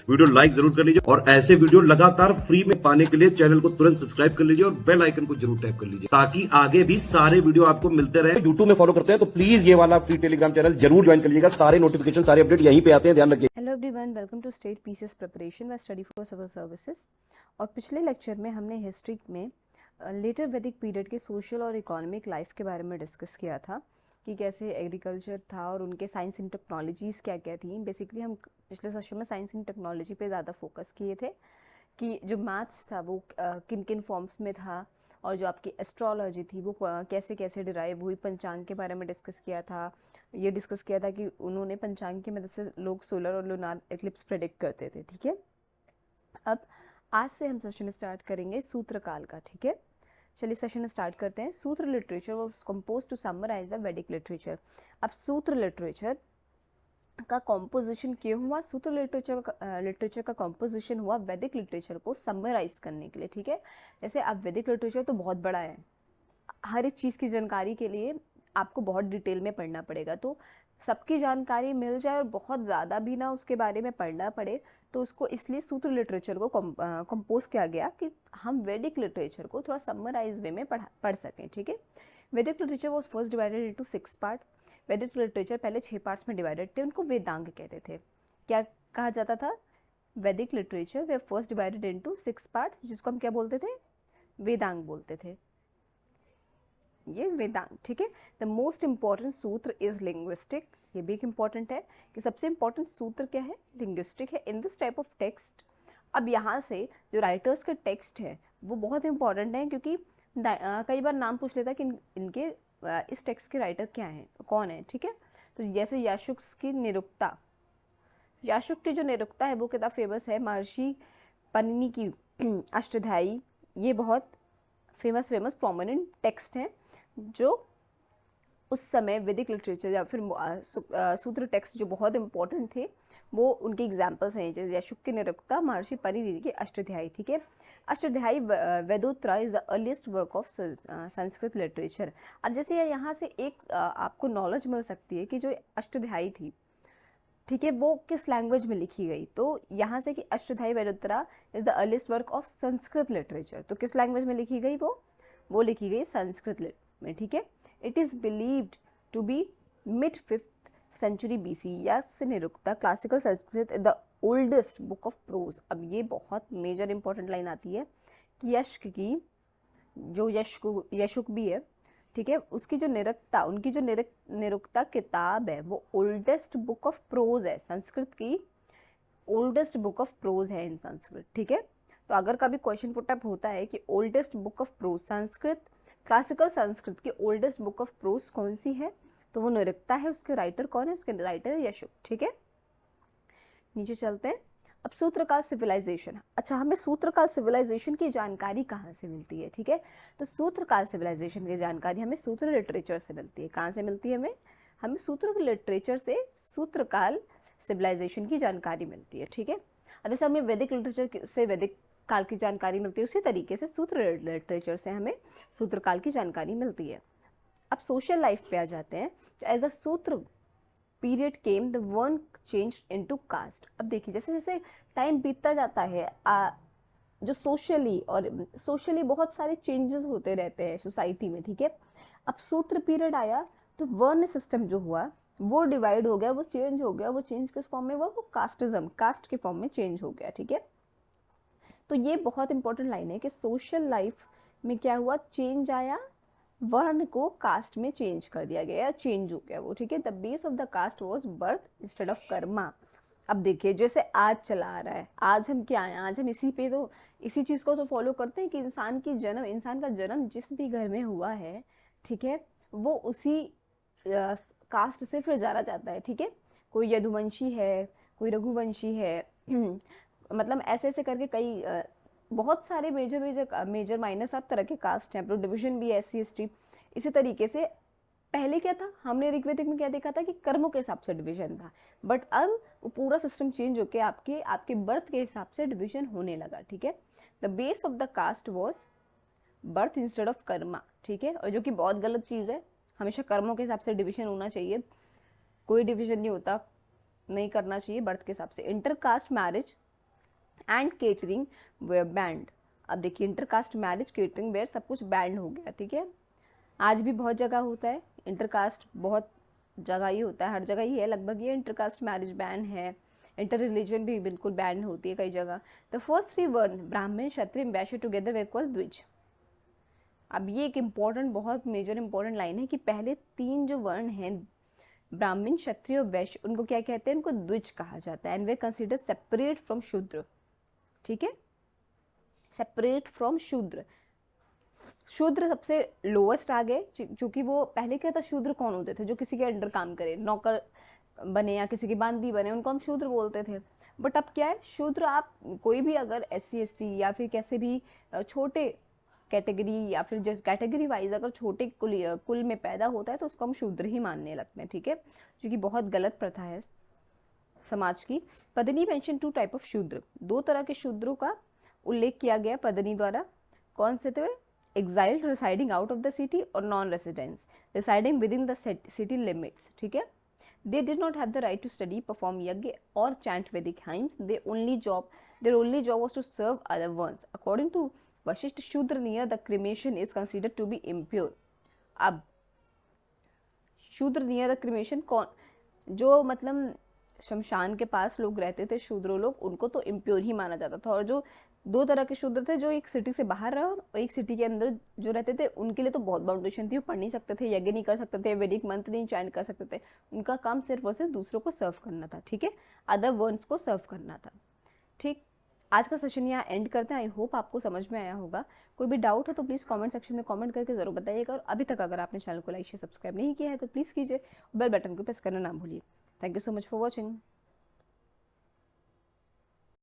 Video like जरूर कर लीजिए और ऐसे वीडियो लगातार फ्री में पाने के लिए चैनल को तुरंत सब्सक्राइब कर लीजिए और बेल आइकन को जरूर टैप कर लीजिए ताकि आगे भी सारे वीडियो आपको मिलते रहे। यूट्यूब में फॉलो करते हैं तो प्लीज ये वाला फ्री टेलीग्राम चैनल जरूर ज्वाइन कर लीजिएगा। सारे नोटिफिकेशन सारे अपडेट यहीं पे आते हैं, ध्यान रखिए। Hello everyone, welcome to state PCS preparation व स्टडी फॉर सिविल सर्विसेज। और पिछले लेक्चर में हमने हिस्ट्री में लेटर वैदिक पीरियड के सोशल और इकोनॉमिक लाइफ के बारे में डिस्कस किया था कि कैसे एग्रीकल्चर था और उनके साइंस एंड टेक्नोलॉजीज़ क्या क्या थी। बेसिकली हम पिछले सेशन में साइंस एंड टेक्नोलॉजी पे ज़्यादा फोकस किए थे कि जो मैथ्स था वो किन किन फॉर्म्स में था और जो आपकी एस्ट्रोलॉजी थी वो कैसे कैसे डिराइव हुई। पंचांग के बारे में डिस्कस किया था। ये डिस्कस किया था कि उन्होंने पंचांग की मदद से लोग सोलर और लूनार एक्लिप्स प्रेडिक्ट करते थे। ठीक है, अब आज से हम सेशन स्टार्ट करेंगे सूत्रकाल का। ठीक है, चलिए सेशन स्टार्ट करते हैं। Sutra literature was composed to summarise the Vedic literature. अब सूत्र लिटरेचर का कॉम्पोजिशन क्यों हुआ? सूत्र लिटरेचर का कॉम्पोजिशन हुआ वैदिक लिटरेचर को समराइज करने के लिए। ठीक है, जैसे अब वैदिक लिटरेचर तो बहुत बड़ा है, हर एक चीज़ की जानकारी के लिए आपको बहुत डिटेल में पढ़ना पड़ेगा, तो सबकी जानकारी मिल जाए और बहुत ज़्यादा भी ना उसके बारे में पढ़ना पड़े, तो उसको इसलिए सूत्र लिटरेचर को कंपोज किया गया कि हम वैदिक लिटरेचर को थोड़ा समराइज वे में पढ़ सकें। ठीक है, वैदिक literature was first divided into 6 part. वैदिक लिटरेचर पहले 6 पार्ट्स में डिवाइडेड थे, उनको वेदांग कहते थे। क्या कहा जाता था? वैदिक लिटरेचर वे फर्स्ट डिवाइडेड इनटू 6 पार्ट्स, जिसको हम क्या बोलते थे? वेदांग बोलते थे। ये वेदांग। ठीक है, द मोस्ट इंपॉर्टेंट सूत्र इज लिंग्विस्टिक। ये भी एक इंपॉर्टेंट है कि सबसे इंपॉर्टेंट सूत्र क्या है? लिंग्विस्टिक है। In this type of text, अब यहाँ से जो राइटर्स के टेक्स्ट है वो बहुत इंपॉर्टेंट है, क्योंकि कई बार नाम पूछ लेता है कि इनके इस टेक्स्ट के राइटर क्या हैं, कौन है। ठीक है, तो जैसे याशुक की निरुक्ता, याशुक की जो निरुक्ता है वो किताब फेमस है। महर्षि पनिनी की अष्टाध्यायी, ये बहुत फेमस प्रोमिनेंट टेक्स्ट हैं जो उस समय वैदिक लिटरेचर या फिर सूत्र टेक्स्ट जो बहुत इंपॉर्टेंट थे, वो उनके एग्जाम्पल्स हैं, जैसे यशुक की निरुक्ता, महर्षि पनिनी की अष्टाध्यायी। ठीक है, Ashtadhyayi Vedottara is the earliest work of Sanskrit literature. अब जैसे यहाँ से एक आपको नॉलेज मिल सकती है कि जो अष्टाध्यायी थी, ठीक है, वो किस लैंग्वेज में लिखी गई, तो यहाँ से कि Ashtadhyayi Vedottara is the earliest work of Sanskrit literature, तो किस लैंग्वेज में लिखी गई? वो लिखी गई संस्कृत में। ठीक है, it is believed to be mid 5th century BC। Yaska Nirukta classical Sanskrit the oldest book of prose. अब ये बहुत मेजर इंपॉर्टेंट लाइन आती है कि यश की जो यशुक भी है, ठीक है, उसकी जो निरुक्ता, उनकी जो निरुक्ता किताब है वो ओल्डेस्ट बुक ऑफ प्रोज है, संस्कृत की ओल्डेस्ट बुक ऑफ प्रोज है इन संस्कृत। ठीक है, तो अगर कभी क्वेश्चन पुटअप होता है कि oldest book of pros Sanskrit, classical Sanskrit की ओल्डेस्ट बुक ऑफ प्रोज कौन सी है, तो वो निरुक्ता है। उसके राइटर कौन है? उसके राइटर है यशुक। ठीक है, नीचे चलते हैं। अब सूत्रकाल सिविलाइजेशन। अच्छा, हमें सूत्रकाल सिविलाइजेशन की जानकारी कहाँ से मिलती है? ठीक है, तो सूत्रकाल सिविलाइजेशन की जानकारी हमें सूत्र लिटरेचर से मिलती है। कहाँ से मिलती है? हमें सूत्र लिटरेचर से सूत्रकाल सिविलाइजेशन की जानकारी मिलती है। ठीक है, अब जैसे हमें वैदिक लिटरेचर से वैदिक काल की जानकारी मिलती है, उसी तरीके से सूत्र लिटरेचर से हमें सूत्रकाल की जानकारी मिलती है। अब सोशल लाइफ पे आ जाते हैं। As a sutra period came the one change into caste. अब देखिए, जैसे जैसे टाइम बीतता जाता है, जो सोशली बहुत सारे चेंजेस होते रहते हैं सोसाइटी में। ठीक है, अब सूत्र पीरियड आया तो वर्ण सिस्टम जो हुआ वो डिवाइड हो गया, वो चेंज हो गया। वो चेंज किस फॉर्म में हुआ? वो कास्टिज्म, कास्ट के फॉर्म में चेंज हो गया। ठीक है, तो ये बहुत इंपॉर्टेंट लाइन है कि सोशल लाइफ में क्या हुआ? चेंज आया, वर्ण को कास्ट में चेंज कर दिया गया, चेंज हो गया वो। ठीक है, the base of the caste was birth instead of karma. अब देखिए, जैसे आज चला आ रहा है, आज हम क्या हैं? आज हम इसी चीज को तो फॉलो करते हैं कि इंसान का जन्म जिस भी घर में हुआ है, ठीक है, वो उसी कास्ट से फिर जाना जाता है। ठीक है, कोई यदुवंशी है, कोई रघुवंशी है, मतलब ऐसे ऐसे करके कई बहुत सारे मेजर माइनर सब तरह के कास्ट हैं। प्रो डिविजन भी SC ST। इसी तरीके से पहले क्या था? हमने ऋग्वेदिक में क्या देखा था कि कर्मों के हिसाब से डिवीजन था, बट अब वो पूरा सिस्टम चेंज होकर आपके बर्थ के हिसाब से डिवीजन होने लगा। ठीक है, the base of the caste was birth instead of karma. ठीक है, और जो कि बहुत गलत चीज़ है। हमेशा कर्मों के हिसाब से डिवीजन होना चाहिए, कोई डिवीजन नहीं होता, नहीं करना चाहिए बर्थ के हिसाब से। Intercaste marriage and catering where band. अब देखिए इंटरकास्ट मैरिज, केटरिंग वेयर सब कुछ बैंड हो गया, ठीक है। आज भी बहुत जगह होता है इंटरकास्ट, बहुत जगह ही होता है, हर जगह ही है लगभग ये इंटरकास्ट मैरिज बैन है। इंटर रिलीजन भी बिल्कुल बैन होती है कई जगह। द फर्स्ट 3 वर्ण ब्राह्मण क्षत्रिय वैश्य टुगेदर वे इक्वल द्विज। अब ये एक इम्पॉर्टेंट, बहुत मेजर इंपॉर्टेंट लाइन है कि पहले 3 जो वर्ण हैं ब्राह्मण क्षत्रिय और वैश्य, उनको क्या कहते हैं, उनको द्विज कहा जाता है। And way consider separate from शूद्र, ठीक है, सेपरेट फ्रॉम शूद्र। शूद्र सबसे लोएस्ट आ गए, क्योंकि वो पहले क्या था, शूद्र कौन होते थे, जो किसी के अंडर काम करे, नौकर बने या किसी की बांदी बने, उनको हम शूद्र बोलते थे। बट अब क्या है, शूद्र आप कोई भी अगर SC ST या फिर कैसे भी छोटे कैटेगरी या फिर जिस कैटेगरी वाइज अगर छोटे कुल में पैदा होता है तो उसको हम शूद्र ही मानने लगते हैं, ठीक है, जो कि बहुत गलत प्रथा है समाज की। पदनी मेंशन 2 टाइप ऑफ शूद्र, 2 तरह के शूद्रों का उल्लेख किया गया पदनी द्वारा। कौन से थे? Exiled residing out of the city और non residents residing within the city limits, ठीक है। They did not have the right to study, perform yagya or chant Vedic hymns. Their only job was to serve other ones. According to Vashishtha, Shudra near the cremation is considered to be impure. अब शूद्र near the cremation कौन, जो मतलब शमशान के पास लोग रहते थे शूद्रो लोग, उनको तो इम्प्योर ही माना जाता था। और जो 2 तरह के शूद्र थे, जो एक सिटी से बाहर रहे और एक सिटी के अंदर जो रहते थे, उनके लिए तो बहुत बाउंडेशन थी, वो पढ़ नहीं सकते थे, यज्ञ नहीं कर सकते थे, वैदिक मंत्र नहीं चैंट कर सकते थे। उनका काम सिर्फ और सिर्फ दूसरों को सर्व करना था, ठीक है, अदर वर्न्स को सर्व करना था, ठीक। आज का सेशन यहाँ एंड करते हैं। आई होप आपको समझ में आया होगा। कोई भी डाउट हो तो प्लीज़ कमेंट सेक्शन में कमेंट करके जरूर बताइएगा। और अभी तक अगर आपने चैनल को लाइक शेयर सब्सक्राइब नहीं किया है तो प्लीज़ कीजिए, बेल बटन को प्रेस करना ना भूलिए। Thank you so much for watching.